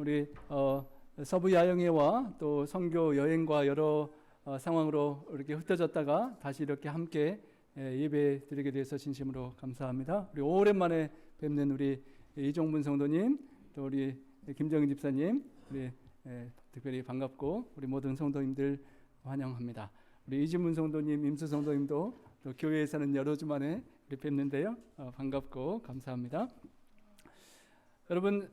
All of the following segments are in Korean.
우리 서부 야영회와 또 선교 여행과 여러 상황으로 이렇게 흩어졌다가 다시 이렇게 함께 예배 드리게 돼서 진심으로 감사합니다. 우리 오랜만에 뵙는 우리 이종분 성도님, 또 우리 김정인 집사님, 우리 특별히 반갑고 우리 모든 성도님들 환영합니다. 우리 이진문 성도님, 임수 성도님도 또 교회에서는 여러 주 만에 뵙는데요. 반갑고 감사합니다. 여러분,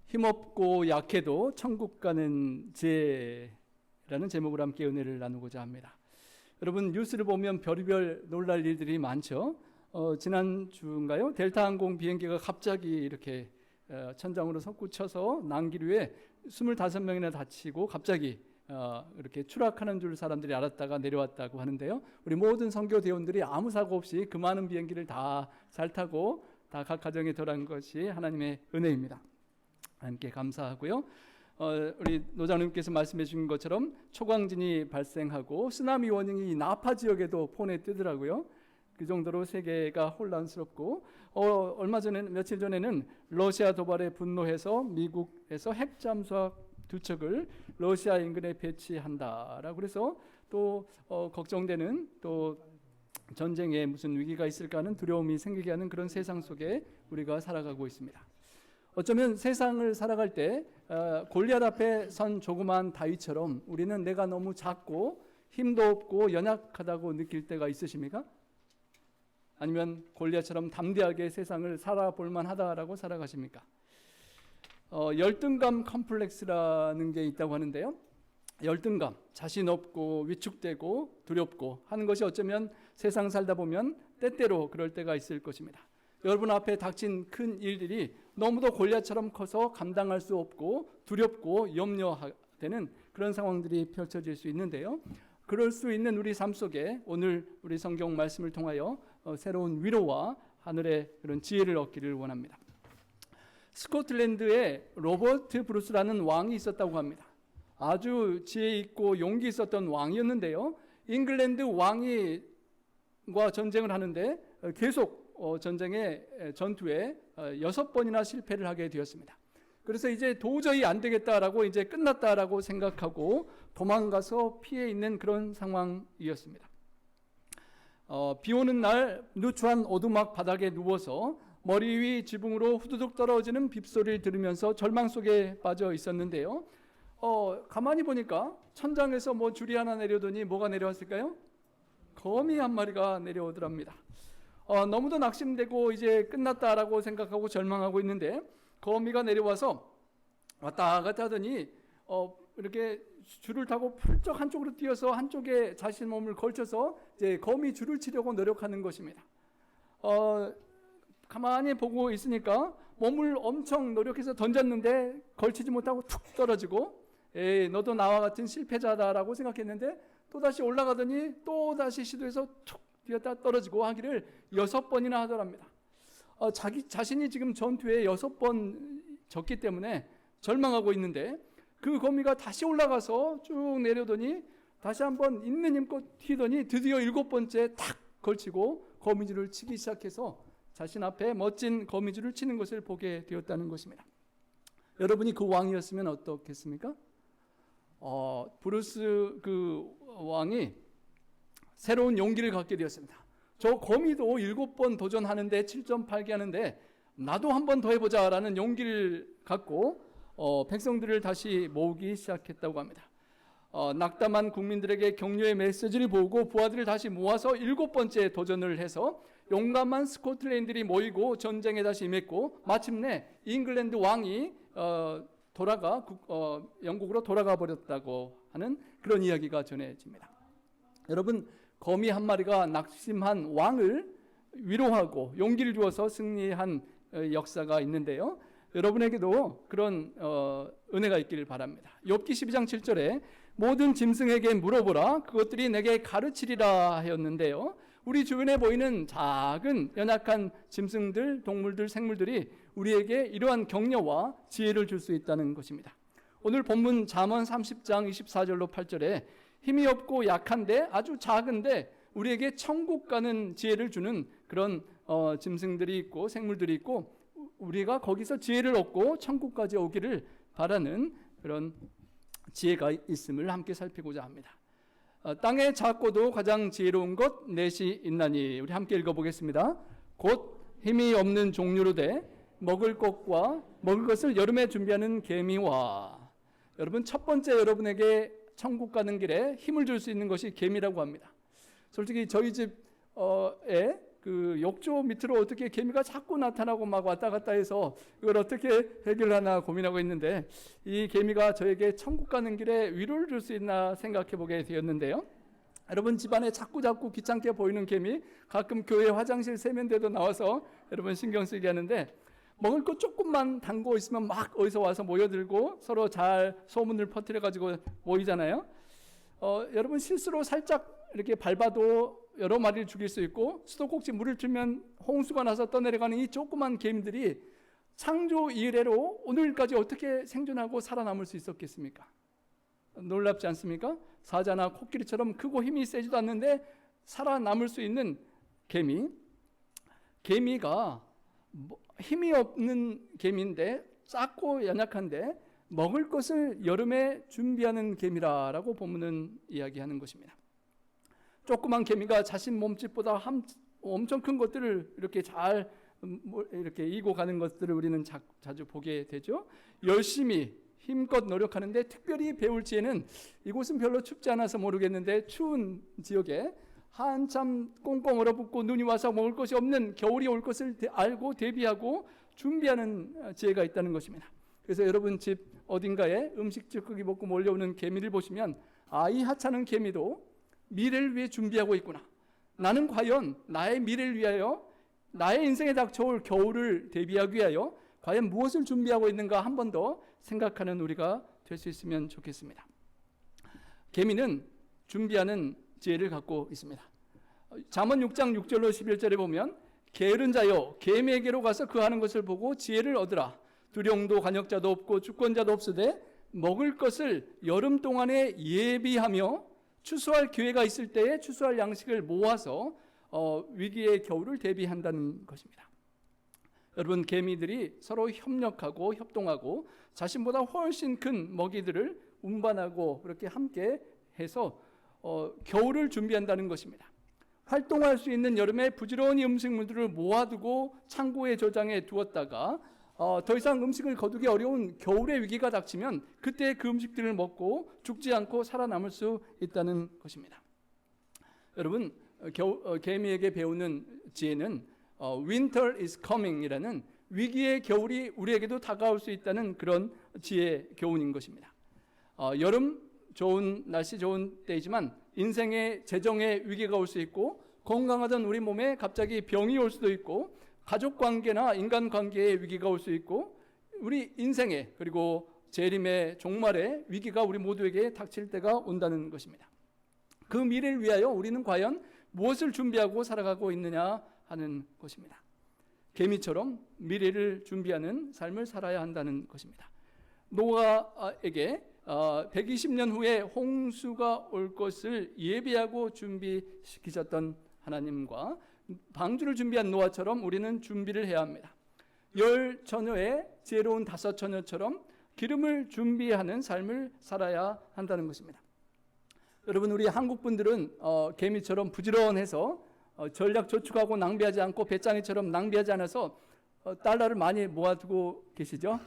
힘없고 약해도 천국 가는 지혜라는 제목으로 함께 은혜를 나누고자 합니다. 여러분, 뉴스를 보면 별의별 놀랄 일들이 많죠. 지난주인가요? 델타항공 비행기가 갑자기 이렇게 천장으로 솟구쳐서 난기류에 25명이나 다치고 갑자기 이렇게 추락하는 줄 사람들이 알았다가 내려왔다고 하는데요. 우리 모든 선교 대원들이 아무 사고 없이 그 많은 비행기를 다 잘 타고 다 각 가정에 들어간 것이 하나님의 은혜입니다. 하나님께 감사하고요. 우리 노장님께서 말씀해 주신 것처럼 초강진이 발생하고 쓰나미 워닝이 나파 지역에도 폰에 뜨더라고요. 그 정도로 세계가 혼란스럽고 얼마 전에 며칠 전에는 러시아 도발에 분노해서 미국에서 핵 잠수함 2척을 러시아 인근에 배치한다라고 그래서 또 걱정되는 또 전쟁에 무슨 위기가 있을까 하는 두려움이 생기게 하는 그런 세상 속에 우리가 살아가고 있습니다. 어쩌면 세상을 살아갈 때 골리앗 앞에 선 조그만 다윗처럼 우리는 내가 너무 작고 힘도 없고 연약하다고 느낄 때가 있으십니까? 아니면 골리앗처럼 담대하게 세상을 살아볼 만하다라고 살아가십니까? 열등감 컴플렉스라는 게 있다고 하는데요. 열등감, 자신 없고 위축되고 두렵고 하는 것이 어쩌면 세상 살다 보면 때때로 그럴 때가 있을 것입니다. 여러분 앞에 닥친 큰 일들이 너무도 골리앗처럼 커서 감당할 수 없고 두렵고 염려되는 그런 상황들이 펼쳐질 수 있는데요. 그럴 수 있는 우리 삶 속에 오늘 우리 성경 말씀을 통하여 새로운 위로와 하늘의 그런 지혜를 얻기를 원합니다. 스코틀랜드에 로버트 브루스라는 왕이 있었다고 합니다. 아주 지혜 있고 용기 있었던 왕이었는데요. 잉글랜드 왕이과 전쟁을 하는데 계속 전투에 6번이나 실패를 하게 되었습니다. 그래서 이제 도저히 안 되겠다라고 이제 끝났다라고 생각하고 도망가서 피해 있는 그런 상황이었습니다. 비 오는 날 누추한 오두막 바닥에 누워서 머리 위 지붕으로 후두둑 떨어지는 빗소리를 들으면서 절망 속에 빠져 있었는데요. 가만히 보니까 천장에서 뭐 줄이 하나 내려오더니 뭐가 내려왔을까요? 거미 한 마리가 내려오더랍니다. 너무도 낙심되고 이제 끝났다라고 생각하고 절망하고 있는데 거미가 내려와서 왔다 갔다 하더니 이렇게 줄을 타고 펄쩍 한쪽으로 뛰어서 한쪽에 자신 몸을 걸쳐서 이제 거미 줄을 치려고 노력하는 것입니다. 가만히 보고 있으니까 몸을 엄청 노력해서 던졌는데 걸치지 못하고 툭 떨어지고 에이 너도 나와 같은 실패자다라고 생각했는데 또다시 올라가더니 또다시 시도해서 툭 뛰었다 떨어지고 하기를 6번이나 하더랍니다. 자신이 지금 전투에 6번 졌기 때문에 절망하고 있는데 그 거미가 다시 올라가서 쭉 내려더니 다시 한번 있는 힘껏 튀더니 드디어 7번째 탁 걸치고 거미줄을 치기 시작해서 자신 앞에 멋진 거미줄을 치는 것을 보게 되었다는 것입니다. 여러분이 그 왕이었으면 어떻겠습니까? 브루스 그 왕이 새로운 용기를 갖게 되었습니다. 저 거미도 7번 도전하는데 7.8개 하는데 나도 한 번 더 해보자라는 용기를 갖고 백성들을 다시 모으기 시작했다고 합니다. 낙담한 국민들에게 격려의 메시지를 보고 부하들을 다시 모아서 7번째 도전을 해서 용감한 스코틀랜드들이 모이고 전쟁에 다시 임했고 마침내 잉글랜드 왕이 영국으로 돌아가 버렸다고 하는 그런 이야기가 전해집니다. 여러분, 거미 한 마리가 낙심한 왕을 위로하고 용기를 주어서 승리한 역사가 있는데요. 여러분에게도 그런 은혜가 있기를 바랍니다. 욥기 12장 7절에 모든 짐승에게 물어보라 그것들이 내게 가르치리라 하였는데요. 우리 주변에 보이는 작은 연약한 짐승들, 동물들, 생물들이 우리에게 이러한 격려와 지혜를 줄 수 있다는 것입니다. 오늘 본문 잠언 30장 24절로 8절에 힘이 없고 약한데 아주 작은데 우리에게 천국 가는 지혜를 주는 그런 짐승들이 있고 생물들이 있고 우리가 거기서 지혜를 얻고 천국까지 오기를 바라는 그런 지혜가 있음을 함께 살피고자 합니다. 땅의 작고도 가장 지혜로운 것 넷이 있나니, 우리 함께 읽어보겠습니다. 곧 힘이 없는 종류로 돼 먹을 것을 여름에 준비하는 개미와, 여러분 첫 번째 여러분에게 천국 가는 길에 힘을 줄 수 있는 것이 개미라고 합니다. 솔직히 저희 집에 그 욕조 밑으로 어떻게 개미가 자꾸 나타나고 막 왔다 갔다 해서 이걸 어떻게 해결하나 고민하고 있는데, 이 개미가 저에게 천국 가는 길에 위로를 줄 수 있나 생각해 보게 되었는데요. 여러분 집안에 자꾸 귀찮게 보이는 개미, 가끔 교회 화장실 세면대도 나와서 여러분 신경 쓰게 하는데, 먹을 거 조금만 담고 있으면 막 어디서 와서 모여들고 서로 잘 소문을 퍼뜨려 가지고 모이잖아요. 여러분 실수로 살짝 이렇게 밟아도 여러 마리를 죽일 수 있고, 수도꼭지 물을 틀면 홍수가 나서 떠내려가는 이 조그만 개미들이 창조 이래로 오늘까지 어떻게 생존하고 살아남을 수 있었겠습니까? 놀랍지 않습니까? 사자나 코끼리처럼 크고 힘이 세지도 않는데 살아남을 수 있는 개미가 힘이 없는 개미인데 작고 연약한데 먹을 것을 여름에 준비하는 개미라라고 본문은 이야기하는 것입니다. 조그만 개미가 자신 몸집보다 엄청 큰 것들을 이렇게 잘 이렇게 이고 가는 것들을 우리는 자주 보게 되죠. 열심히 힘껏 노력하는데, 특별히 배울 지혜는, 이곳은 별로 춥지 않아서 모르겠는데 추운 지역에 한참 꽁꽁 얼어붙고 눈이 와서 먹을 것이 없는 겨울이 올 것을 알고 대비하고 준비하는 지혜가 있다는 것입니다. 그래서 여러분 집 어딘가에 음식 찌꺼기 먹고 몰려오는 개미를 보시면, 이 하찮은 개미도 미래를 위해 준비하고 있구나. 나는 과연 나의 미래를 위하여, 나의 인생에 닥쳐올 겨울을 대비하기 위하여 과연 무엇을 준비하고 있는가 한 번 더 생각하는 우리가 될 수 있으면 좋겠습니다. 개미는 준비하는 지혜를 갖고 있습니다. 잠언 6장 6절로 11절에 보면, 게으른 자여 개미에게로 가서 그 하는 것을 보고 지혜를 얻으라. 두령도 관역자도 없고 주권자도 없으되 먹을 것을 여름 동안에 예비하며 추수할 기회가 있을 때에 추수할 양식을 모아서 위기의 겨울을 대비한다는 것입니다. 여러분 개미들이 서로 협력하고 협동하고 자신보다 훨씬 큰 먹이들을 운반하고 그렇게 함께 해서 겨울을 준비한다는 것입니다. 활동할 수 있는 여름에 부지런히 음식물들을 모아두고 창고에 저장해 두었다가 더 이상 음식을 거두기 어려운 겨울의 위기가 닥치면 그때 그 음식들을 먹고 죽지 않고 살아남을 수 있다는 것입니다. 여러분 개미에게 배우는 지혜는 Winter is coming 이라는 위기의 겨울이 우리에게도 다가올 수 있다는 그런 지혜 교훈인 것입니다. 여름 좋은 날씨 좋은 때이지만 인생의 재정의 위기가 올 수 있고, 건강하던 우리 몸에 갑자기 병이 올 수도 있고, 가족관계나 인간관계의 위기가 올 수 있고, 우리 인생에 그리고 재림의 종말의 위기가 우리 모두에게 닥칠 때가 온다는 것입니다. 그 미래를 위하여 우리는 과연 무엇을 준비하고 살아가고 있느냐 하는 것입니다. 개미처럼 미래를 준비하는 삶을 살아야 한다는 것입니다. 노아에게 120년 후에 홍수가 올 것을 예비하고 준비시키셨던 하나님과 방주를 준비한 노아처럼 우리는 준비를 해야 합니다. 10처녀의 지혜로운 5처녀처럼 기름을 준비하는 삶을 살아야 한다는 것입니다. 여러분 우리 한국 분들은 개미처럼 부지런해서 전략 저축하고 낭비하지 않고 배짱이처럼 낭비하지 않아서 달러를 많이 모아두고 계시죠?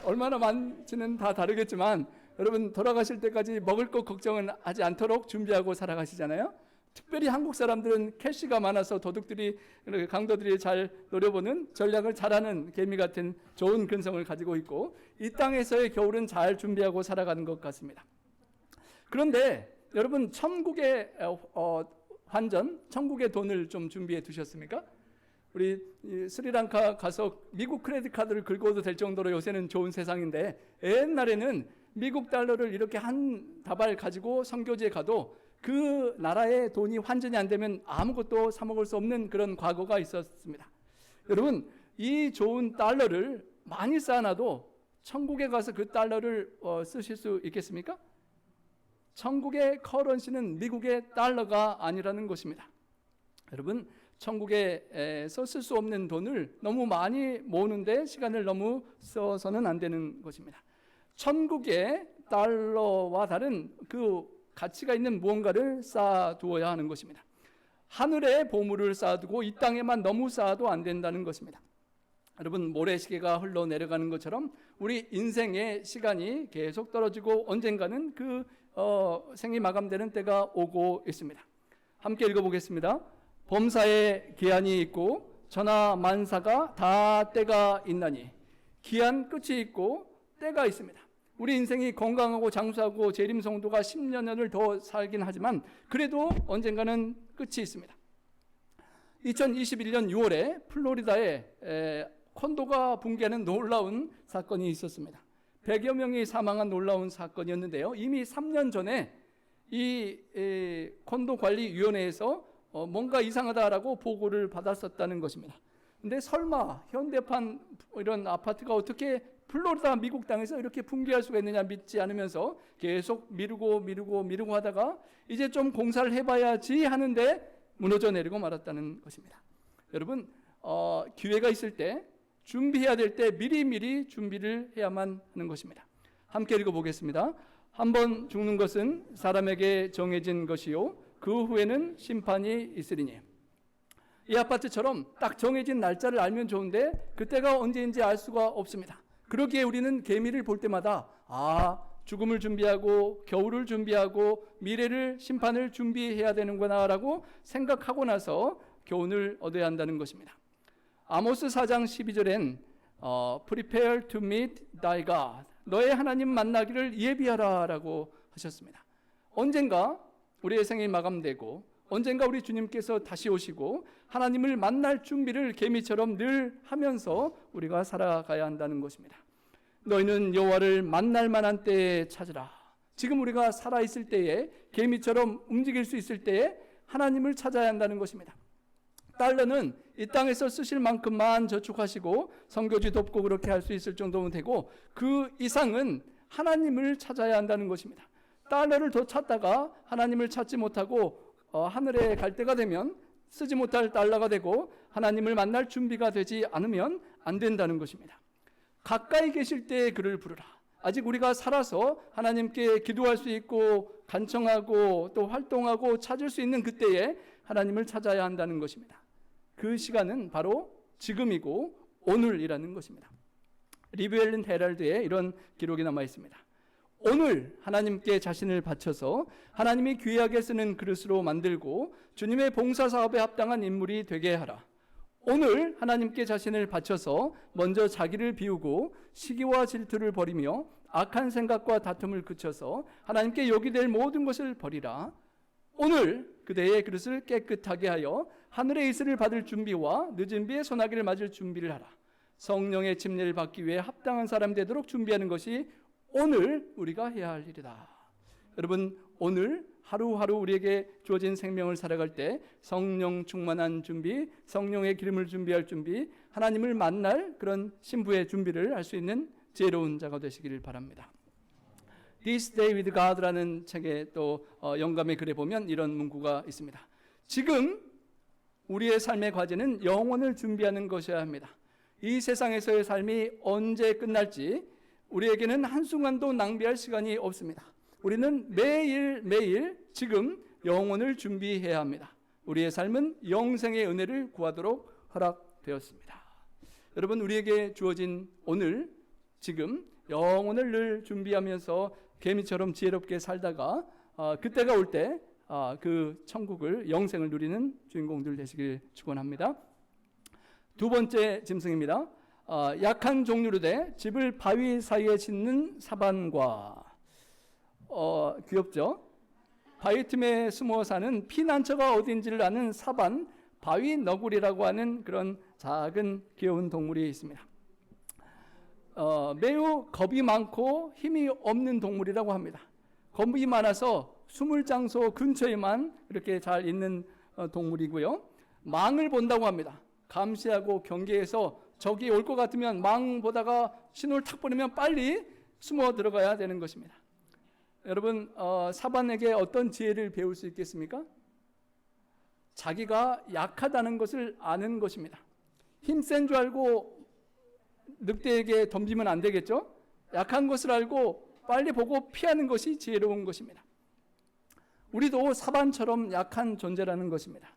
얼마나 많지는 다 다르겠지만 여러분 돌아가실 때까지 먹을 것 걱정은 하지 않도록 준비하고 살아가시잖아요. 특별히 한국 사람들은 캐시가 많아서 도둑들이 강도들이 잘 노려보는 전략을 잘하는 개미 같은 좋은 근성을 가지고 있고, 이 땅에서의 겨울은 잘 준비하고 살아가는 것 같습니다. 그런데 여러분 천국의 환전, 천국의 돈을 좀 준비해 두셨습니까? 우리 스리랑카 가서 미국 크레딧 카드를 긁어도 될 정도로 요새는 좋은 세상인데, 옛날에는 미국 달러를 이렇게 한 다발 가지고 선교지에 가도 그 나라의 돈이 환전이 안 되면 아무것도 사 먹을 수 없는 그런 과거가 있었습니다. 여러분 이 좋은 달러를 많이 쌓아놔도 천국에 가서 그 달러를 쓰실 수 있겠습니까? 천국의 커런시는 미국의 달러가 아니라는 것입니다. 여러분 천국에서 쓸 수 없는 돈을 너무 많이 모으는데 시간을 너무 써서는 안 되는 것입니다. 천국의 달러와 다른 그 가치가 있는 무언가를 쌓아두어야 하는 것입니다. 하늘에 보물을 쌓아두고 이 땅에만 너무 쌓아도 안 된다는 것입니다. 여러분, 모래시계가 흘러내려가는 것처럼 우리 인생의 시간이 계속 떨어지고 언젠가는 그 생이 마감되는 때가 오고 있습니다. 함께 읽어보겠습니다. 범사에 기한이 있고 천하 만사가 다 때가 있나니 기한 끝이 있고 때가 있습니다. 우리 인생이 건강하고 장수하고 재림 성도가 10년을 더 살긴 하지만 그래도 언젠가는 끝이 있습니다. 2021년 6월에 플로리다에 콘도가 붕괴하는 놀라운 사건이 있었습니다. 100여 명이 사망한 놀라운 사건이었는데요. 이미 3년 전에 이 콘도 관리위원회에서 뭔가 이상하다라고 보고를 받았었다는 것입니다. 근데 설마 현대판 이런 아파트가 어떻게 플로리다 미국 땅에서 이렇게 붕괴할 수가 있느냐 믿지 않으면서 계속 미루고 하다가 이제 좀 공사를 해봐야지 하는데 무너져 내리고 말았다는 것입니다. 여러분, 기회가 있을 때 준비해야 될 때 미리 준비를 해야만 하는 것입니다. 함께 읽어보겠습니다. 한번 죽는 것은 사람에게 정해진 것이요 그 후에는 심판이 있으리니. 이 아파트처럼 딱 정해진 날짜를 알면 좋은데 그때가 언제인지 알 수가 없습니다. 그러기에 우리는 계미를 볼 때마다 죽음을 준비하고 겨울을 준비하고 미래를 심판을 준비해야 되는구나라고 생각하고 나서 교훈을 얻어야 한다는 것입니다. 아모스 4장 12절엔 Prepare to meet thy God, 너의 하나님 만나기를 예비하라 라고 하셨습니다. 언젠가 우리의 생이 마감되고 언젠가 우리 주님께서 다시 오시고 하나님을 만날 준비를 개미처럼 늘 하면서 우리가 살아가야 한다는 것입니다. 너희는 여호와를 만날 만한 때에 찾으라. 지금 우리가 살아있을 때에 개미처럼 움직일 수 있을 때에 하나님을 찾아야 한다는 것입니다. 달러는 이 땅에서 쓰실 만큼만 저축하시고 선교지 돕고 그렇게 할 수 있을 정도면 되고 그 이상은 하나님을 찾아야 한다는 것입니다. 달러를 더 찾다가 하나님을 찾지 못하고 하늘에 갈 때가 되면 쓰지 못할 달러가 되고 하나님을 만날 준비가 되지 않으면 안 된다는 것입니다. 가까이 계실 때에 그를 부르라. 아직 우리가 살아서 하나님께 기도할 수 있고 간청하고 또 활동하고 찾을 수 있는 그때에 하나님을 찾아야 한다는 것입니다. 그 시간은 바로 지금이고 오늘이라는 것입니다. 리뷰엘린 헤럴드에 이런 기록이 남아 있습니다. 오늘 하나님께 자신을 바쳐서 하나님이 귀하게 쓰는 그릇으로 만들고 주님의 봉사사업에 합당한 인물이 되게 하라. 오늘 하나님께 자신을 바쳐서 먼저 자기를 비우고 시기와 질투를 버리며 악한 생각과 다툼을 그쳐서 하나님께 욕이 될 모든 것을 버리라. 오늘 그대의 그릇을 깨끗하게 하여 하늘의 이슬을 받을 준비와 늦은 비의 소나기를 맞을 준비를 하라. 성령의 침례를 받기 위해 합당한 사람 되도록 준비하는 것이 오늘 우리가 해야 할 일이다. 여러분, 오늘 하루하루 우리에게 주어진 생명을 살아갈 때 성령 충만한 준비, 성령의 기름을 준비할 준비, 하나님을 만날 그런 신부의 준비를 할 수 있는 지혜로운 자가 되시기를 바랍니다. This Day with God라는 책에 또 영감의 글에 보면 이런 문구가 있습니다. 지금 우리의 삶의 과제는 영혼을 준비하는 것이어야 합니다. 이 세상에서의 삶이 언제 끝날지 우리에게는 한순간도 낭비할 시간이 없습니다. 우리는 매일 지금 영혼을 준비해야 합니다. 우리의 삶은 영생의 은혜를 구하도록 허락되었습니다. 여러분, 우리에게 주어진 오늘 지금 영혼을 늘 준비하면서 개미처럼 지혜롭게 살다가 그때가 올 때 그 천국을 영생을 누리는 주인공들 되시길 축원합니다. 두 번째 짐승입니다. 약한 종류로 돼 집을 바위 사이에 짓는 사반과 귀엽죠? 바위 틈에 숨어 사는 피난처가 어딘지를 아는 사반, 바위 너구리라고 하는 그런 작은 귀여운 동물이 있습니다. 매우 겁이 많고 힘이 없는 동물이라고 합니다. 겁이 많아서 숨을 장소 근처에만 이렇게 잘 있는 동물이고요. 망을 본다고 합니다. 감시하고 경계해서 적이 올 것 같으면 망 보다가 신호를 탁 보내면 빨리 숨어 들어가야 되는 것입니다. 여러분, 사반에게 어떤 지혜를 배울 수 있겠습니까? 자기가 약하다는 것을 아는 것입니다. 힘센 줄 알고 늑대에게 덤비면 안 되겠죠? 약한 것을 알고 빨리 보고 피하는 것이 지혜로운 것입니다. 우리도 사반처럼 약한 존재라는 것입니다.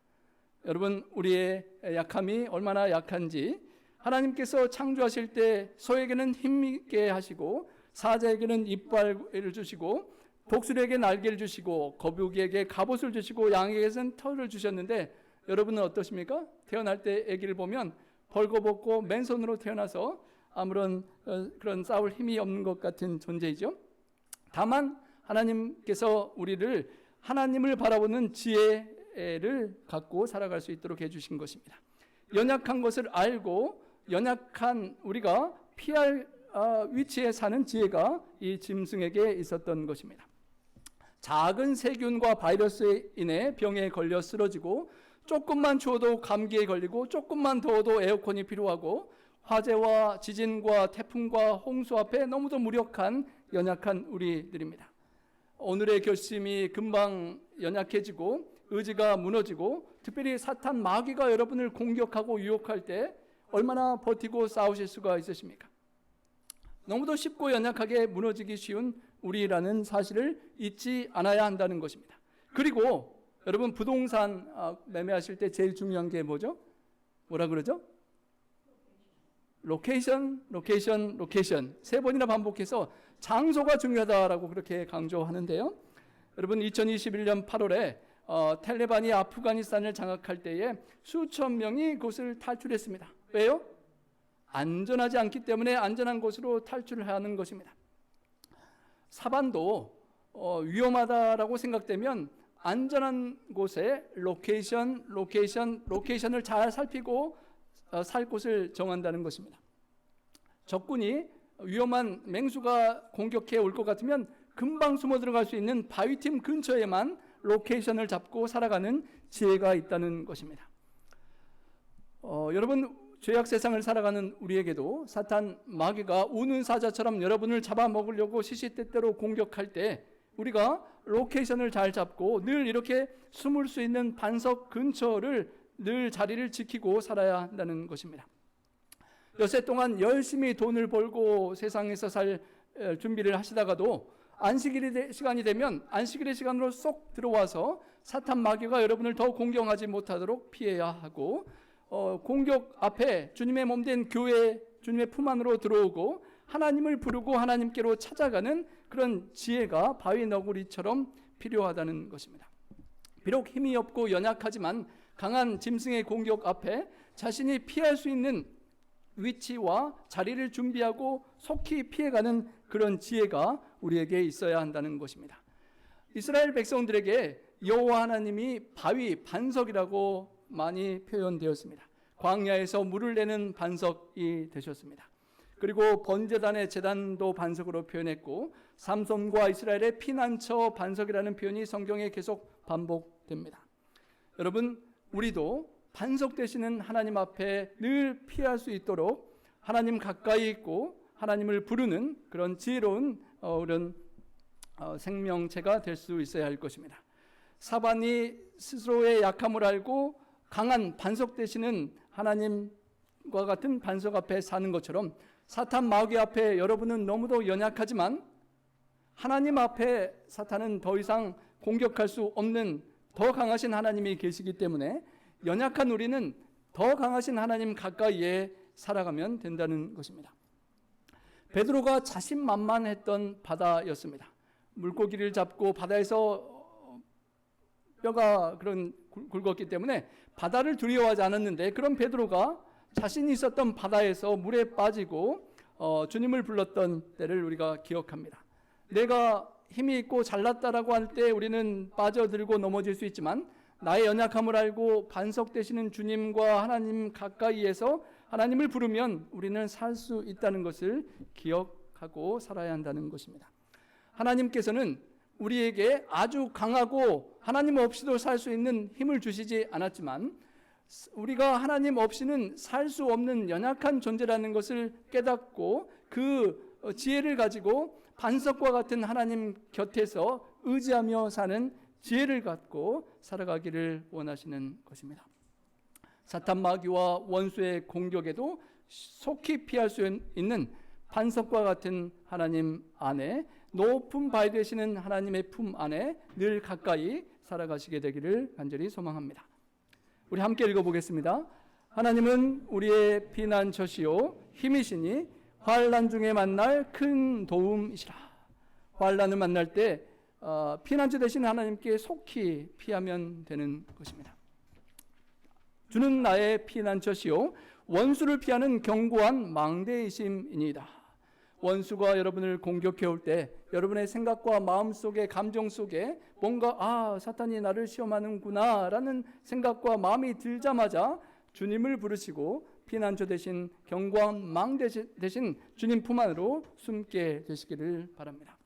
여러분, 우리의 약함이 얼마나 약한지 하나님께서 창조하실 때 소에게는 힘있게 하시고 사자에게는 이빨을 주시고 독수리에게 날개를 주시고 거북이에게 갑옷을 주시고 양에게는 털을 주셨는데 여러분은 어떠십니까? 태어날 때 아기를 보면 벌거벗고 맨손으로 태어나서 아무런 그런 싸울 힘이 없는 것 같은 존재이죠. 다만 하나님께서 우리를 하나님을 바라보는 지혜를 갖고 살아갈 수 있도록 해주신 것입니다. 연약한 것을 알고 연약한 우리가 피할 위치에 사는 지혜가 이 짐승에게 있었던 것입니다. 작은 세균과 바이러스에 인해 병에 걸려 쓰러지고 조금만 추워도 감기에 걸리고 조금만 더워도 에어컨이 필요하고 화재와 지진과 태풍과 홍수 앞에 너무도 무력한 연약한 우리들입니다. 오늘의 결심이 금방 연약해지고 의지가 무너지고 특별히 사탄 마귀가 여러분을 공격하고 유혹할 때 얼마나 버티고 싸우실 수가 있으십니까? 너무도 쉽고 연약하게 무너지기 쉬운 우리라는 사실을 잊지 않아야 한다는 것입니다. 그리고 여러분 부동산 매매하실 때 제일 중요한 게 뭐죠? 뭐라 그러죠? 로케이션, 로케이션, 로케이션. 3번이나 반복해서 장소가 중요하다라고 그렇게 강조하는데요. 여러분 2021년 8월에 탈레반이 아프가니스탄을 장악할 때에 수천 명이 그곳을 탈출했습니다. 왜요? 안전하지 않기 때문에 안전한 곳으로 탈출하는 것입니다. 사반도 위험하다라고 생각되면 안전한 곳에 로케이션, 로케이션, 로케이션을 잘 살피고 살 곳을 정한다는 것입니다. 적군이 위험한 맹수가 공격해 올 것 같으면 금방 숨어 들어갈 수 있는 바위틈 근처에만 로케이션을 잡고 살아가는 지혜가 있다는 것입니다. 여러분 죄악 세상을 살아가는 우리에게도 사탄 마귀가 우는 사자처럼 여러분을 잡아먹으려고 시시때때로 공격할 때 우리가 로케이션을 잘 잡고 늘 이렇게 숨을 수 있는 반석 근처를 늘 자리를 지키고 살아야 한다는 것입니다. 여세 동안 열심히 돈을 벌고 세상에서 살 준비를 하시다가도 안식일의 시간이 되면 안식일의 시간으로 쏙 들어와서 사탄 마귀가 여러분을 더 공경하지 못하도록 피해야 하고 공격 앞에 주님의 몸된 교회 주님의 품 안으로 들어오고 하나님을 부르고 하나님께로 찾아가는 그런 지혜가 바위 너구리처럼 필요하다는 것입니다. 비록 힘이 없고 연약하지만 강한 짐승의 공격 앞에 자신이 피할 수 있는 위치와 자리를 준비하고 속히 피해가는 그런 지혜가 우리에게 있어야 한다는 것입니다. 이스라엘 백성들에게 여호와 하나님이 바위 반석이라고 많이 표현되었습니다. 광야에서 물을 내는 반석이 되셨습니다. 그리고 번제단의 제단도 반석으로 표현했고 삼손과 이스라엘의 피난처 반석이라는 표현이 성경에 계속 반복됩니다. 여러분 우리도 반석 되시는 하나님 앞에 늘 피할 수 있도록 하나님 가까이 있고 하나님을 부르는 그런 지혜로운 그런 생명체가 될 수 있어야 할 것입니다. 사반이 스스로의 약함을 알고 강한 반석 되시는 하나님과 같은 반석 앞에 사는 것처럼 사탄 마귀 앞에 여러분은 너무도 연약하지만 하나님 앞에 사탄은 더 이상 공격할 수 없는 더 강하신 하나님이 계시기 때문에 연약한 우리는 더 강하신 하나님 가까이에 살아가면 된다는 것입니다. 베드로가 자신만만했던 바다였습니다. 물고기를 잡고 바다에서 뼈가 굵었기 때문에 바다를 두려워하지 않았는데 그런 베드로가 자신이 있었던 바다에서 물에 빠지고 주님을 불렀던 때를 우리가 기억합니다. 내가 힘이 있고 잘났다라고 할 때 우리는 빠져들고 넘어질 수 있지만 나의 연약함을 알고 반석 되시는 주님과 하나님 가까이에서 하나님을 부르면 우리는 살 수 있다는 것을 기억하고 살아야 한다는 것입니다. 하나님께서는 우리에게 아주 강하고 하나님 없이도 살 수 있는 힘을 주시지 않았지만 우리가 하나님 없이는 살 수 없는 연약한 존재라는 것을 깨닫고 그 지혜를 가지고 반석과 같은 하나님 곁에서 의지하며 사는 지혜를 갖고 살아가기를 원하시는 것입니다. 사탄 마귀와 원수의 공격에도 속히 피할 수 있는 반석과 같은 하나님 안에, 높은 바위 되시는 하나님의 품 안에 늘 가까이 살아가시게 되기를 간절히 소망합니다. 우리 함께 읽어보겠습니다. 하나님은 우리의 피난처시요 힘이시니 환난 중에 만날 큰 도움이시라. 환난을 만날 때 피난처 되신 하나님께 속히 피하면 되는 것입니다. 주는 나의 피난처시요 원수를 피하는 견고한 망대이심이니이다. 원수가 여러분을 공격해 올 때 여러분의 생각과 마음 속에, 감정 속에 뭔가 사탄이 나를 시험하는구나 라는 생각과 마음이 들자마자 주님을 부르시고 피난처 대신 견고한 망 대신 주님 품 안으로 숨게 되시기를 바랍니다.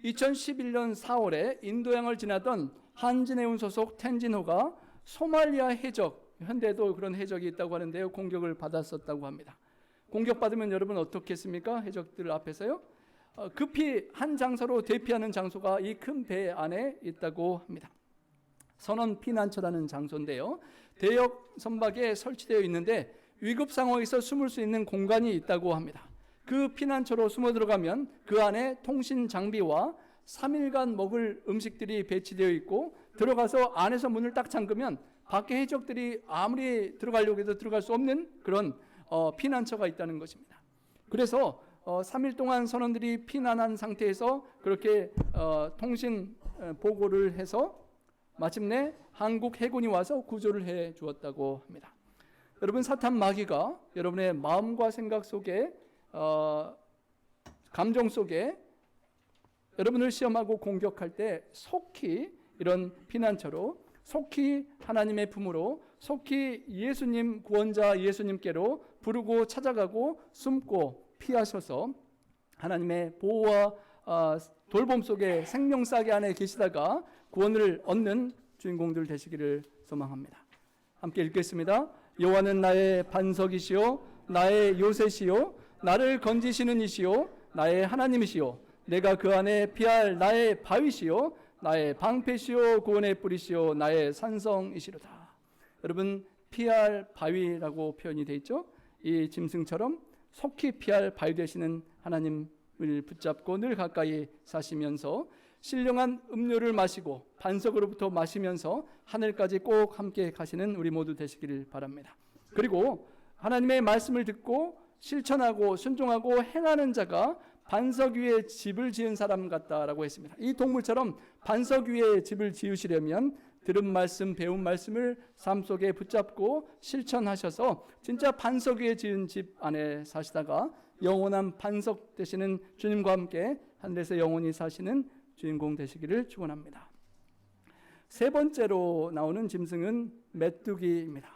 2011년 4월에 인도양을 지나던 한진해운 소속 텐진호가 소말리아 해적, 현대에도 그런 해적이 있다고 하는데요, 공격을 받았었다고 합니다. 공격받으면 여러분 어떻겠습니까? 해적들 앞에서요. 급히 한 장소로 대피하는 장소가 이 큰 배 안에 있다고 합니다. 선원 피난처라는 장소인데요, 대역 선박에 설치되어 있는데 위급 상황에서 숨을 수 있는 공간이 있다고 합니다. 그 피난처로 숨어 들어가면 그 안에 통신 장비와 3일간 먹을 음식들이 배치되어 있고, 들어가서 안에서 문을 딱 잠그면 밖에 해적들이 아무리 들어가려고 해도 들어갈 수 없는 그런 피난처가 있다는 것입니다. 그래서 3일 동안 선원들이 피난한 상태에서 그렇게 통신 보고를 해서 마침내 한국 해군이 와서 구조를 해 주었다고 합니다. 여러분, 사탄 마귀가 여러분의 마음과 생각 속에, 감정 속에 여러분을 시험하고 공격할 때 속히 이런 피난처로, 속히 하나님의 품으로, 속히 예수님, 구원자 예수님께로 부르고 찾아가고 숨고 피하셔서 하나님의 보호와 돌봄 속에 생명싸개 안에 계시다가 구원을 얻는 주인공들 되시기를 소망합니다. 함께 읽겠습니다. 여호와는 나의 반석이시요 나의 요새시요 나를 건지시는 이시요 나의 하나님이시요 내가 그 안에 피할 나의 바위시요 나의 방패시요 구원의 뿌리시요 나의 산성이시로다. 여러분, 피할 바위라고 표현이 되어 있죠. 이 짐승처럼 속히 피할 바위 되시는 하나님을 붙잡고 늘 가까이 사시면서 신령한 음료를 마시고 반석으로부터 마시면서 하늘까지 꼭 함께 가시는 우리 모두 되시기를 바랍니다. 그리고 하나님의 말씀을 듣고 실천하고 순종하고 행하는 자가 반석 위에 집을 지은 사람 같다라고 했습니다. 이 동물처럼 반석 위에 집을 지으시려면 들은 말씀, 배운 말씀을 삶 속에 붙잡고 실천하셔서 진짜 반석 위에 지은 집 안에 사시다가 영원한 반석 되시는 주님과 함께 하늘에서 영원히 사시는 주인공 되시기를 축원합니다. 세 번째로 나오는 짐승은 메뚜기입니다.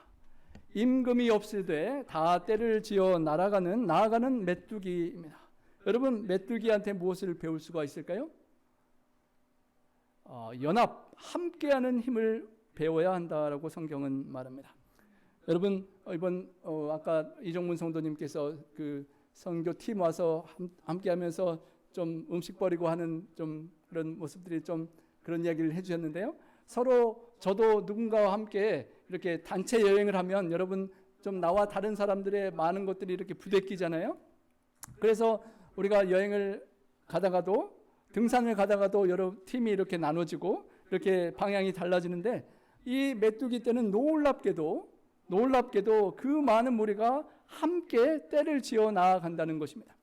임금이 없을때 다 떼를 지어 나아가는 메뚜기입니다. 여러분, 메뚜기한테 무엇을 배울 수가 있을까요? 연합, 함께하는 힘을 배워야 한다라고 성경은 말합니다. 여러분, 이번 아까 이종문 성도님께서 그 선교팀 와서 함께하면서 좀 음식 버리고 하는 좀 그런 모습들이 좀 그런 이야기를 해주셨는데요. 서로 저도 누군가와 함께 이렇게 단체 여행을 하면 여러분 좀 나와 다른 사람들의 많은 것들이 이렇게 부대끼잖아요. 그래서 우리가 여행을 가다가도, 등산을 가다가도 여러 팀이 이렇게 나눠지고 이렇게 방향이 달라지는데, 이 메뚜기 떼는 놀랍게도 그 많은 무리가 함께 떼를 지어 나아간다는 것입니다.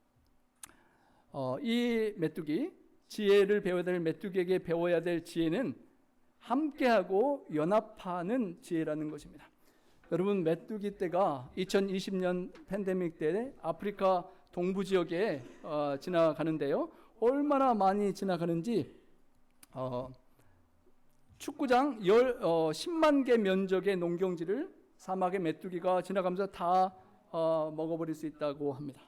이 메뚜기, 지혜를 배워야 될 메뚜기에게 배워야 될 지혜는 함께하고 연합하는 지혜라는 것입니다. 여러분, 메뚜기 떼가 2020년 팬데믹 때 아프리카 동부 지역에 지나가는데요, 얼마나 많이 지나가는지 축구장 10만 개 면적의 농경지를 사막의 메뚜기가 지나가면서 다 먹어버릴 수 있다고 합니다.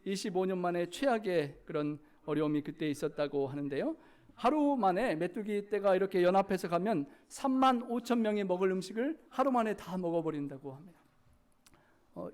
25년 만에 최악의 그런 어려움이 그때 있었다고 하는데요, 하루 만에 메뚜기 떼가 이렇게 연합해서 가면 3만 5천 명이 먹을 음식을 하루 만에 다 먹어버린다고 합니다.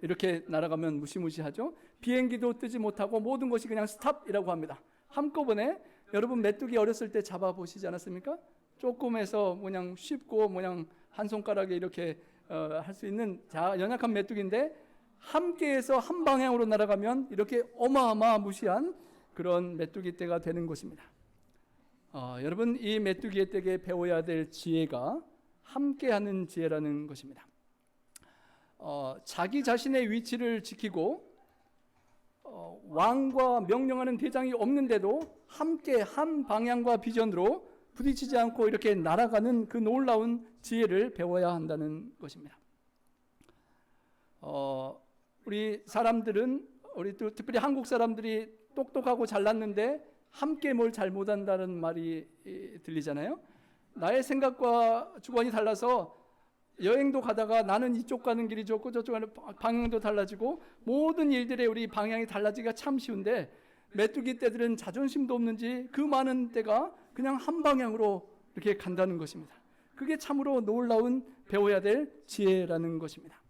이렇게 날아가면 무시무시하죠. 비행기도 뜨지 못하고 모든 것이 그냥 스탑이라고 합니다. 한꺼번에, 여러분 메뚜기 어렸을 때 잡아보시지 않았습니까? 조금해서 그냥 쉽고 그냥 한 손가락에 이렇게 할 수 있는 연약한 메뚜기인데 함께해서 한 방향으로 날아가면 이렇게 어마어마무시한 그런 메뚜기 떼가 되는 것입니다. 여러분, 이 메뚜기의 떼에게 배워야 될 지혜가 함께하는 지혜라는 것입니다. 자기 자신의 위치를 지키고 왕과 명령하는 대장이 없는데도 함께 한 방향과 비전으로 부딪히지 않고 이렇게 날아가는 그 놀라운 지혜를 배워야 한다는 것입니다. 우리 사람들은, 우리 또 특별히 한국 사람들이 똑똑하고 잘났는데 함께 뭘 잘 못한다는 말이 들리잖아요. 나의 생각과 주관이 달라서 여행도 가다가 나는 이쪽 가는 길이 좋고 저쪽 가는 방향도 달라지고 모든 일들의 우리 방향이 달라지기가 참 쉬운데 메뚜기 떼들은 자존심도 없는지 그 많은 떼가 그냥 한 방향으로 이렇게 간다는 것입니다. 그게 참으로 놀라운 배워야 될 지혜라는 것입니다.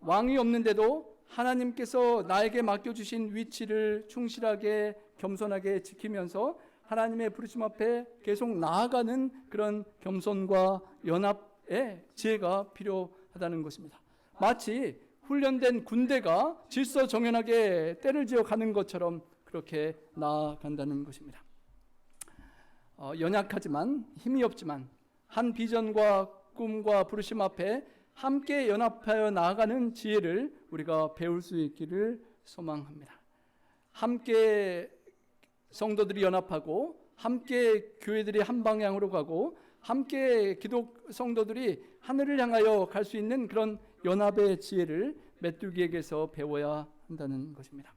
왕이 없는데도 하나님께서 나에게 맡겨주신 위치를 충실하게 겸손하게 지키면서 하나님의 부르심 앞에 계속 나아가는 그런 겸손과 연합의 지혜가 필요하다는 것입니다. 마치 훈련된 군대가 질서정연하게 때를 지어 가는 것처럼 그렇게 나아간다는 것입니다. 연약하지만 힘이 없지만 한 비전과 꿈과 부르심 앞에 함께 연합하여 나아가는 지혜를 우리가 배울 수 있기를 소망합니다. 함께 성도들이 연합하고 함께 교회들이 한 방향으로 가고 함께 기독 성도들이 하늘을 향하여 갈 수 있는 그런 연합의 지혜를 메뚜기에게서 배워야 한다는 것입니다.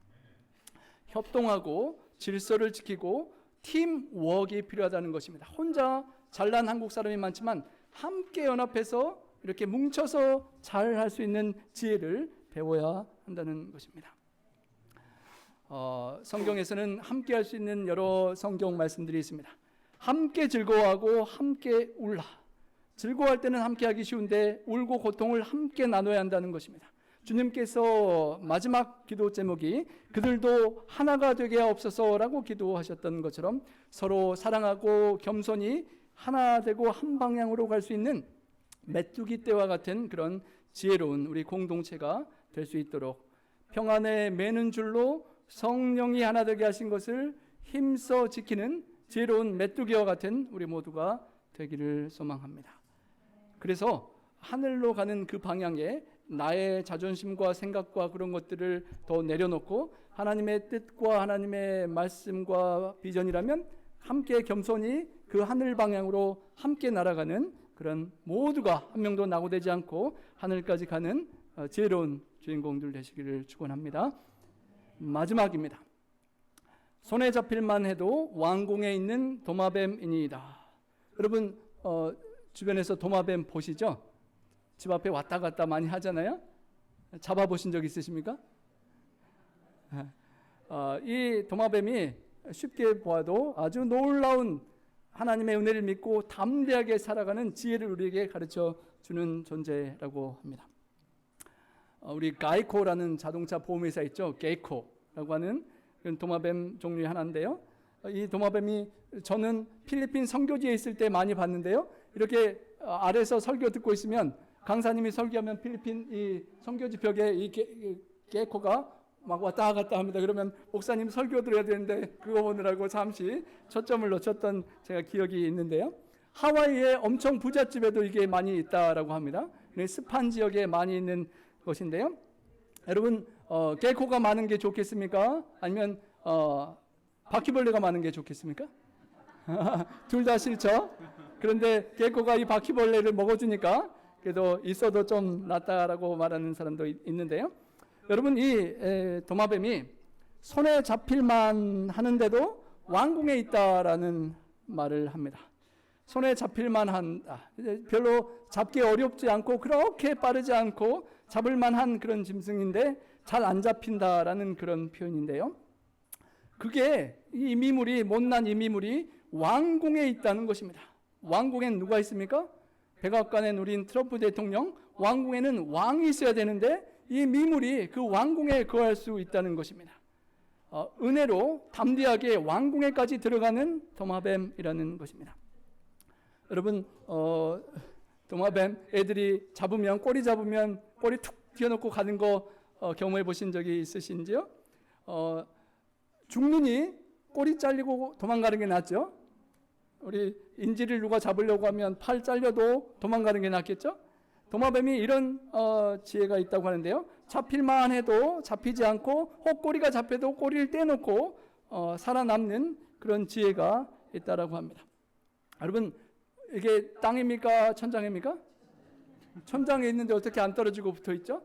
협동하고 질서를 지키고 팀워크가 필요하다는 것입니다. 혼자 잘난 한국 사람이 많지만 함께 연합해서 이렇게 뭉쳐서 잘 할 수 있는 지혜를 배워야 한다는 것입니다. 성경에서는 함께 할 수 있는 여러 성경 말씀들이 있습니다. 함께 즐거워하고 함께 울라. 즐거워할 때는 함께 하기 쉬운데 울고 고통을 함께 나눠야 한다는 것입니다. 주님께서 마지막 기도 제목이 그들도 하나가 되게 하옵소서라고 기도하셨던 것처럼 서로 사랑하고 겸손히 하나 되고 한 방향으로 갈 수 있는 메뚜기 떼와 같은 그런 지혜로운 우리 공동체가 될 수 있도록 평안에 매는 줄로 성령이 하나 되게 하신 것을 힘써 지키는 지혜로운 메뚜기와 같은 우리 모두가 되기를 소망합니다. 그래서 하늘로 가는 그 방향에 나의 자존심과 생각과 그런 것들을 더 내려놓고 하나님의 뜻과 하나님의 말씀과 비전이라면 함께 겸손히 그 하늘 방향으로 함께 날아가는 그런 모두가 한 명도 낙오되지 않고 하늘까지 가는 지혜로운 주인공들 되시기를 축원합니다. 마지막입니다. 손에 잡힐만 해도 왕궁에 있는 도마뱀이니이다. 여러분 주변에서 도마뱀 보시죠? 집 앞에 왔다 갔다 많이 하잖아요. 잡아보신 적 있으십니까? 이 도마뱀이 쉽게 보아도 아주 놀라운 하나님의 은혜를 믿고 담대하게 살아가는 지혜를 우리에게 가르쳐 주는 존재라고 합니다. 우리 가이코라는 자동차 보험회사 있죠. 게이코라고 하는 도마뱀 종류의 하나인데요. 이 도마뱀이 저는 필리핀 선교지에 있을 때 많이 봤는데요. 이렇게 아래서 설교 듣고 있으면 강사님이 설교하면 필리핀 이 선교지 벽에 이 게이코가 막 왔다 갔다 합니다. 그러면 목사님 설교 들어야 되는데 그거 보느라고 잠시 초점을 놓쳤던 제가 기억이 있는데요. 하와이의 엄청 부잣집에도 이게 많이 있다라고 합니다. 습한 지역에 많이 있는 것인데요. 여러분 게이코가 많은 게 좋겠습니까? 아니면 바퀴벌레가 많은 게 좋겠습니까? 둘 다 싫죠. 그런데 게이코가 이 바퀴벌레를 먹어주니까 그래도 있어도 좀 낫다라고 말하는 사람도 있는데요. 여러분 이 도마뱀이 손에 잡힐만 하는데도 왕궁에 있다라는 말을 합니다. 손에 잡힐만 한다. 별로 잡기 어렵지 않고 그렇게 빠르지 않고 잡을만한 그런 짐승인데 잘 안 잡힌다라는 그런 표현인데요. 그게 이 미물이 못난 이 미물이 왕궁에 있다는 것입니다. 왕궁엔 누가 있습니까? 백악관에 누린 트럼프 대통령, 왕궁에는 왕이 있어야 되는데 이 미물이 그 왕궁에 거할 수 있다는 것입니다. 은혜로 담대하게 왕궁에까지 들어가는 도마뱀이라는 것입니다. 여러분 도마뱀 애들이 잡으면 꼬리 잡으면 꼬리 툭 튀어놓고 가는 거 경험해 보신 적이 있으신지요? 죽느니 꼬리 잘리고 도망가는 게 낫죠. 우리 인지를 누가 잡으려고 하면 팔 잘려도 도망가는 게 낫겠죠. 도마뱀이 이런 지혜가 있다고 하는데요. 잡힐만 해도 잡히지 않고 혹 꼬리가 잡혀도 꼬리를 떼놓고 살아남는 그런 지혜가 있다라고 합니다. 여러분 이게 땅입니까 천장입니까? 천장에 있는데 어떻게 안 떨어지고 붙어 있죠?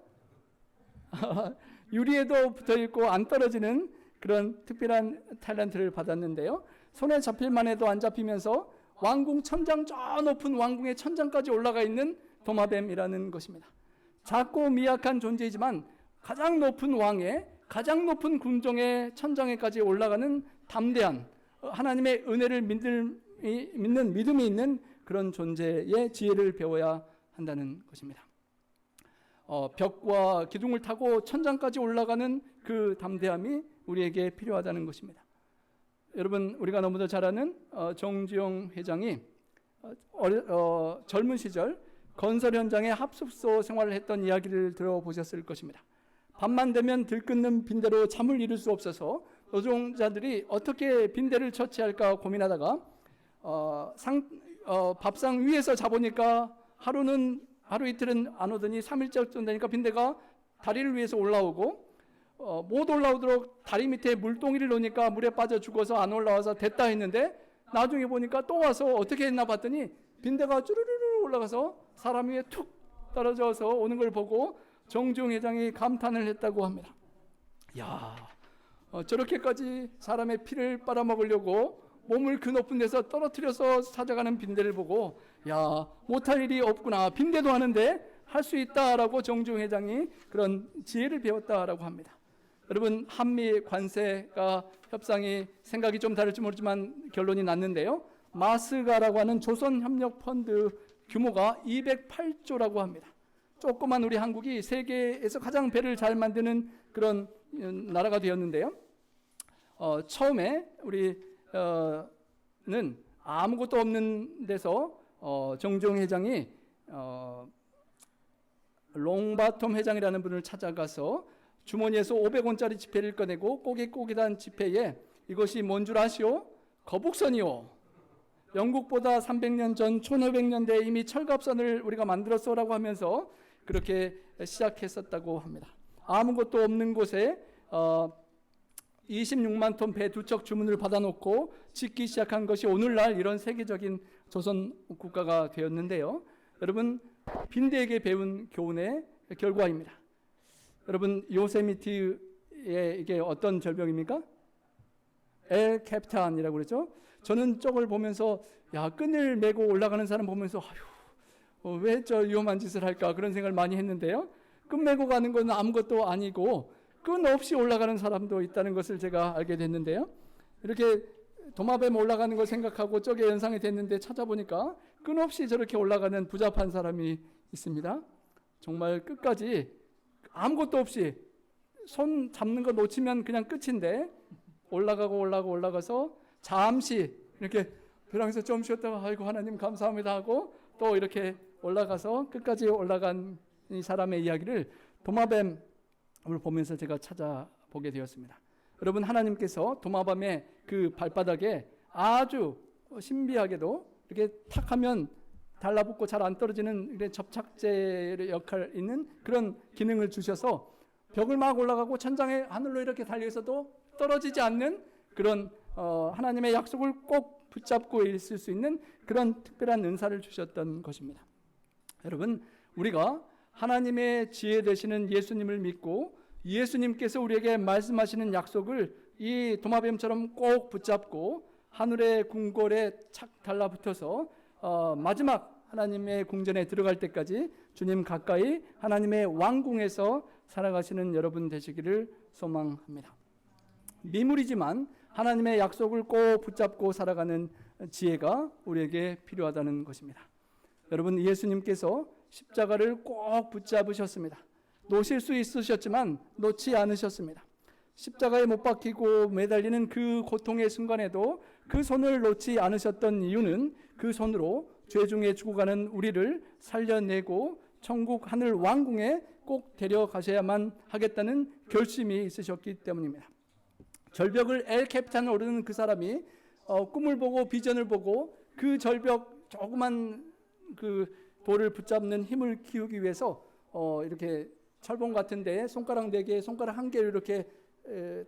유리에도 붙어 있고 안 떨어지는 그런 특별한 탤런트를 받았는데요. 손에 잡힐만 해도 안 잡히면서 왕궁 천장 저 높은 왕궁의 천장까지 올라가 있는 도마뱀이라는 것입니다. 작고 미약한 존재이지만 가장 높은 왕의 가장 높은 궁정의 천장에까지 올라가는 담대한 하나님의 은혜를 믿는 믿음이 있는 그런 존재의 지혜를 배워야 한다는 것입니다. 벽과 기둥을 타고 천장까지 올라가는 그 담대함이 우리에게 필요하다는 것입니다. 여러분 우리가 너무도 잘 아는 정주영 회장이 젊은 시절 건설 현장에 합숙소 생활을 했던 이야기를 들어보셨을 것입니다. 밤만 되면 들끓는 빈대로 잠을 이룰 수 없어서 노동자들이 어떻게 빈대를 처치할까 고민하다가 밥상 위에서 자보니까 하루 이틀은 안 오더니 3일째쯤 되니까 빈대가 다리를 위해서 올라오고 못 올라오도록 다리 밑에 물동이를 놓으니까 물에 빠져 죽어서 안 올라와서 됐다 했는데 나중에 보니까 또 와서 어떻게 했나 봤더니 빈대가 쭈르르르 올라가서 사람 위에 툭 떨어져서 오는 걸 보고 정중 회장이 감탄을 했다고 합니다. 야, 저렇게까지 사람의 피를 빨아먹으려고 몸을 그 높은 데서 떨어뜨려서 찾아가는 빈대를 보고 야, 못할 일이 없구나. 빈대도 하는데 할 수 있다라고 정중 회장이 그런 지혜를 배웠다라고 합니다. 여러분 한미 관세가 협상이 생각이 좀 다를지 모르지만 결론이 났는데요. 마스가라고 하는 조선협력펀드 규모가 208조라고 합니다. 조그만 우리 한국이 세계에서 가장 배를 잘 만드는 그런 나라가 되었는데요. 처음에 우리는 아무것도 없는 데서 정종 회장이 롱바텀 회장이라는 분을 찾아가서 주머니에서 500원짜리 지폐를 꺼내고 꼬깃꼬깃한 지폐에 이것이 뭔 줄 아시오? 거북선이요. 영국보다 300년 전 1500년대에 이미 철갑선을 우리가 만들었어라고 하면서 그렇게 시작했었다고 합니다. 아무것도 없는 곳에 26만 톤 배 2척 주문을 받아놓고 짓기 시작한 것이 오늘날 이런 세계적인 조선 국가가 되었는데요. 여러분 빈대에게 배운 교훈의 결과입니다. 여러분 요세미티의 이게 어떤 절벽입니까? 엘 캐피탄이라고 그러죠. 저는 저걸 보면서 야 끈을 메고 올라가는 사람 보면서 아휴 왜 저 위험한 짓을 할까 그런 생각을 많이 했는데요. 끈 메고 가는 건 아무것도 아니고 끈 없이 올라가는 사람도 있다는 것을 제가 알게 됐는데요. 이렇게 도마뱀 올라가는 걸 생각하고 저게 연상이 됐는데 찾아보니까 끈 없이 저렇게 올라가는 부잡한 사람이 있습니다. 정말 끝까지 아무것도 없이 손 잡는 거 놓치면 그냥 끝인데 올라가서 잠시 이렇게 벼랑에서 좀 쉬었다가 아이고 하나님 감사합니다 하고 또 이렇게 올라가서 끝까지 올라간 이 사람의 이야기를 도마뱀을 보면서 제가 찾아보게 되었습니다. 여러분 하나님께서 도마뱀의 그 발바닥에 아주 신비하게도 이렇게 탁 하면 달라붙고 잘 안 떨어지는 접착제 역할 있는 그런 기능을 주셔서 벽을 막 올라가고 천장에 하늘로 이렇게 달려 있어도 떨어지지 않는 그런 하나님의 약속을 꼭 붙잡고 있을 수 있는 그런 특별한 은사를 주셨던 것입니다. 여러분 우리가 하나님의 지혜 되시는 예수님을 믿고 예수님께서 우리에게 말씀하시는 약속을 이 도마뱀처럼 꼭 붙잡고 하늘의 궁궐에 착 달라붙어서 마지막 하나님의 궁전에 들어갈 때까지 주님 가까이 하나님의 왕궁에서 살아가시는 여러분 되시기를 소망합니다. 미물이지만 하나님의 약속을 꼭 붙잡고 살아가는 지혜가 우리에게 필요하다는 것입니다. 여러분 예수님께서 십자가를 꼭 붙잡으셨습니다. 놓으실 수 있으셨지만 놓지 않으셨습니다. 십자가에 못 박히고 매달리는 그 고통의 순간에도 그 손을 놓지 않으셨던 이유는 그 손으로 죄 중에 죽어가는 우리를 살려내고 천국 하늘 왕궁에 꼭 데려가셔야만 하겠다는 결심이 있으셨기 때문입니다. 절벽을 엘 캐피탄을 오르는 그 사람이 꿈을 보고 비전을 보고 그 절벽 조그만 그 돌을 붙잡는 힘을 키우기 위해서 이렇게 철봉 같은데 손가락 4개, 손가락 1개로 이렇게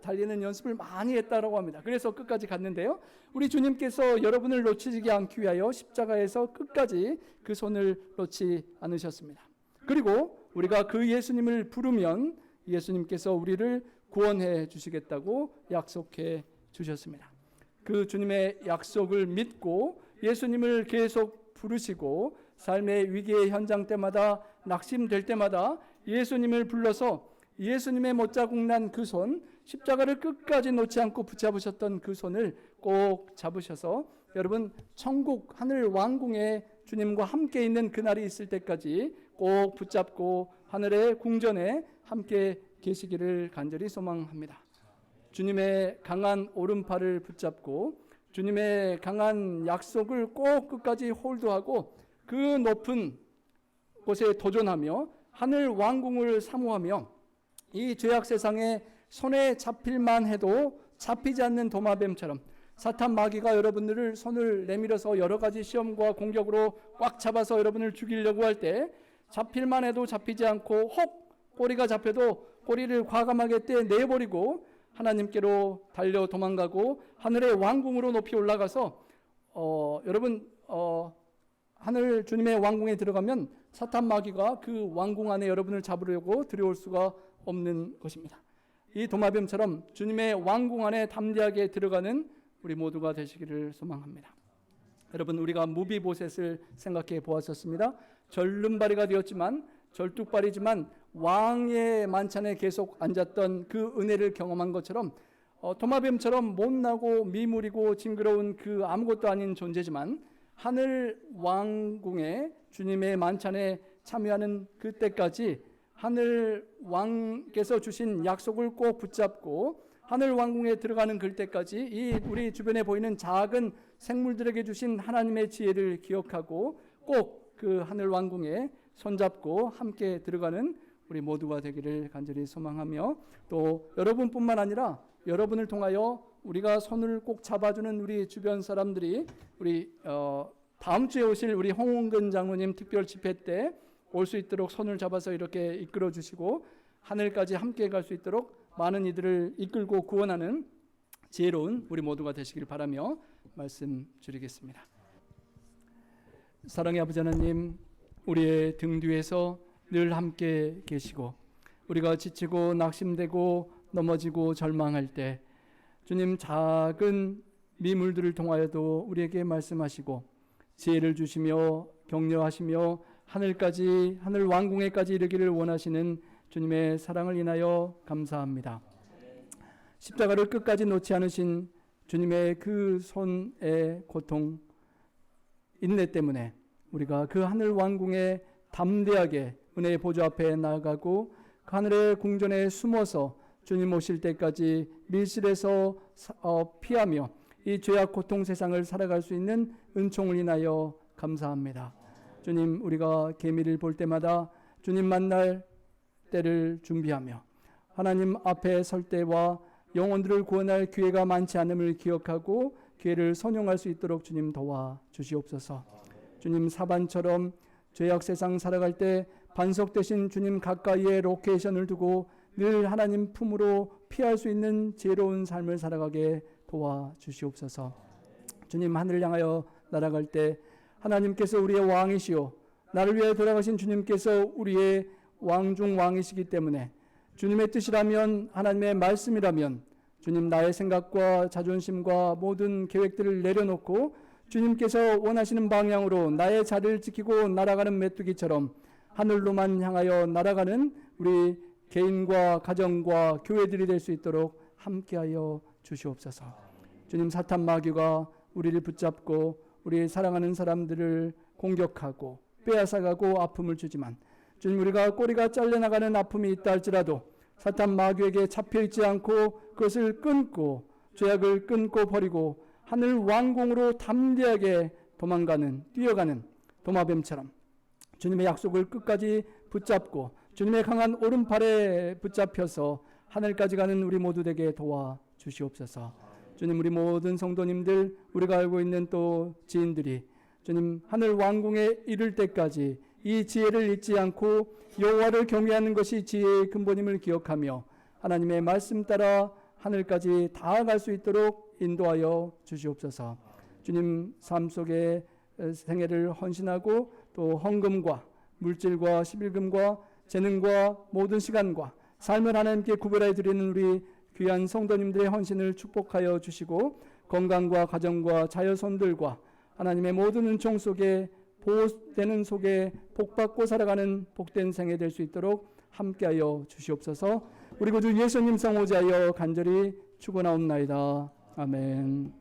달리는 연습을 많이 했다라고 합니다. 그래서 끝까지 갔는데요. 우리 주님께서 여러분을 놓치지 않기 위하여 십자가에서 끝까지 그 손을 놓지 않으셨습니다. 그리고 우리가 그 예수님을 부르면 예수님께서 우리를 구원해 주시겠다고 약속해 주셨습니다. 그 주님의 약속을 믿고 예수님을 계속 부르시고 삶의 위기의 현장 때마다 낙심될 때마다 예수님을 불러서 예수님의 못자국 난 그 손, 십자가를 끝까지 놓지 않고 붙잡으셨던 그 손을 꼭 잡으셔서 여러분 천국 하늘 왕궁에 주님과 함께 있는 그날이 있을 때까지 꼭 붙잡고 하늘의 궁전에 함께 계시기를 간절히 소망합니다. 주님의 강한 오른팔을 붙잡고 주님의 강한 약속을 꼭 끝까지 홀드하고 그 높은 곳에 도전하며 하늘 왕궁을 사모하며 이 죄악 세상에 손에 잡힐만 해도 잡히지 않는 도마뱀처럼 사탄 마귀가 여러분들을 손을 내밀어서 여러 가지 시험과 공격으로 꽉 잡아서 여러분을 죽이려고 할 때 잡힐만 해도 잡히지 않고 혹 꼬리가 잡혀도 꼬리를 과감하게 떼내버리고 하나님께로 달려 도망가고 하늘의 왕궁으로 높이 올라가서 여러분 하늘 주님의 왕궁에 들어가면 사탄 마귀가 그 왕궁 안에 여러분을 잡으려고 들어올 수가 없는 것입니다. 이 도마뱀처럼 주님의 왕궁 안에 담대하게 들어가는 우리 모두가 되시기를 소망합니다. 여러분 우리가 무비보셋을 생각해 보았었습니다. 절름발이가 되었지만 절뚝발이지만 왕의 만찬에 계속 앉았던 그 은혜를 경험한 것처럼 도마뱀처럼 못나고 미물이고 징그러운 그 아무것도 아닌 존재지만 하늘 왕궁에 주님의 만찬에 참여하는 그때까지 하늘 왕께서 주신 약속을 꼭 붙잡고 하늘 왕궁에 들어가는 그때까지 이 우리 주변에 보이는 작은 생물들에게 주신 하나님의 지혜를 기억하고 꼭 그 하늘 왕궁에 손잡고 함께 들어가는 우리 모두가 되기를 간절히 소망하며 또 여러분뿐만 아니라 여러분을 통하여 우리가 손을 꼭 잡아주는 우리 주변 사람들이 우리 다음 주에 오실 우리 홍은근 장로님 특별 집회 때 올 수 있도록 손을 잡아서 이렇게 이끌어 주시고 하늘까지 함께 갈 수 있도록 많은 이들을 이끌고 구원하는 지혜로운 우리 모두가 되시길 바라며 말씀 드리겠습니다. 사랑의 아버지 하나님, 우리의 등 뒤에서 늘 함께 계시고 우리가 지치고 낙심되고 넘어지고 절망할 때 주님 작은 미물들을 통하여도 우리에게 말씀하시고 지혜를 주시며 격려하시며 하늘 왕궁에까지 이르기를 원하시는 주님의 사랑을 인하여 감사합니다. 십자가를 끝까지 놓지 않으신 주님의 그 손의 고통, 인내 때문에 우리가 그 하늘 왕궁에 담대하게 은혜의 보좌 앞에 나아가고 그 하늘의 궁전에 숨어서 주님 오실 때까지 밀실에서 피하며 이 죄악 고통 세상을 살아갈 수 있는 은총을 인하여 감사합니다. 주님, 우리가 계미를 볼 때마다 주님 만날 때를 준비하며 하나님 앞에 설 때와 영혼들을 구원할 기회가 많지 않음을 기억하고 기회를 선용할 수 있도록 주님 도와 주시옵소서. 주님, 사반처럼 죄악 세상 살아갈 때 반석 되신 주님 가까이에 로케이션을 두고 늘 하나님 품으로 피할 수 있는 지혜로운 삶을 살아가게 도와 주시옵소서. 주님, 하늘을 향하여 날아갈 때 하나님께서 우리의 왕이시오 나를 위해 돌아가신 주님께서 우리의 왕중 왕이시기 때문에 주님의 뜻이라면 하나님의 말씀이라면 주님 나의 생각과 자존심과 모든 계획들을 내려놓고 주님께서 원하시는 방향으로 나의 자리를 지키고 날아가는 메뚜기처럼 하늘로만 향하여 날아가는 우리 개인과 가정과 교회들이 될 수 있도록 함께하여 주시옵소서. 주님, 사탄 마귀가 우리를 붙잡고 우리 사랑하는 사람들을 공격하고 빼앗아가고 아픔을 주지만 주님, 우리가 꼬리가 잘려나가는 아픔이 있다 할지라도 사탄 마귀에게 잡혀있지 않고 그것을 끊고 죄악을 끊고 버리고 하늘 왕궁으로 담대하게 도망가는, 뛰어가는 도마뱀처럼 주님의 약속을 끝까지 붙잡고 주님의 강한 오른팔에 붙잡혀서 하늘까지 가는 우리 모두 되게 도와주시옵소서. 주님, 우리 모든 성도님들, 우리가 알고 있는 또 지인들이 주님 하늘 왕궁에 이를 때까지 이 지혜를 잊지 않고 여호와를 경외하는 것이 지혜의 근본임을 기억하며 하나님의 말씀 따라 하늘까지 닿아갈 수 있도록 인도하여 주시옵소서. 주님 삶 속에 생애를 헌신하고 또 헌금과 물질과 십일금과 재능과 모든 시간과 삶을 하나님께 구별해 드리는 우리 귀한 성도님들의 헌신을 축복하여 주시고 건강과 가정과 자녀손들과 하나님의 모든 은총 속에 보호되는 속에 복받고 살아가는 복된 생애 될 수 있도록 함께하여 주시옵소서. 우리 구주 예수님 성호자여 간절히 축원하옵나이다. 아멘.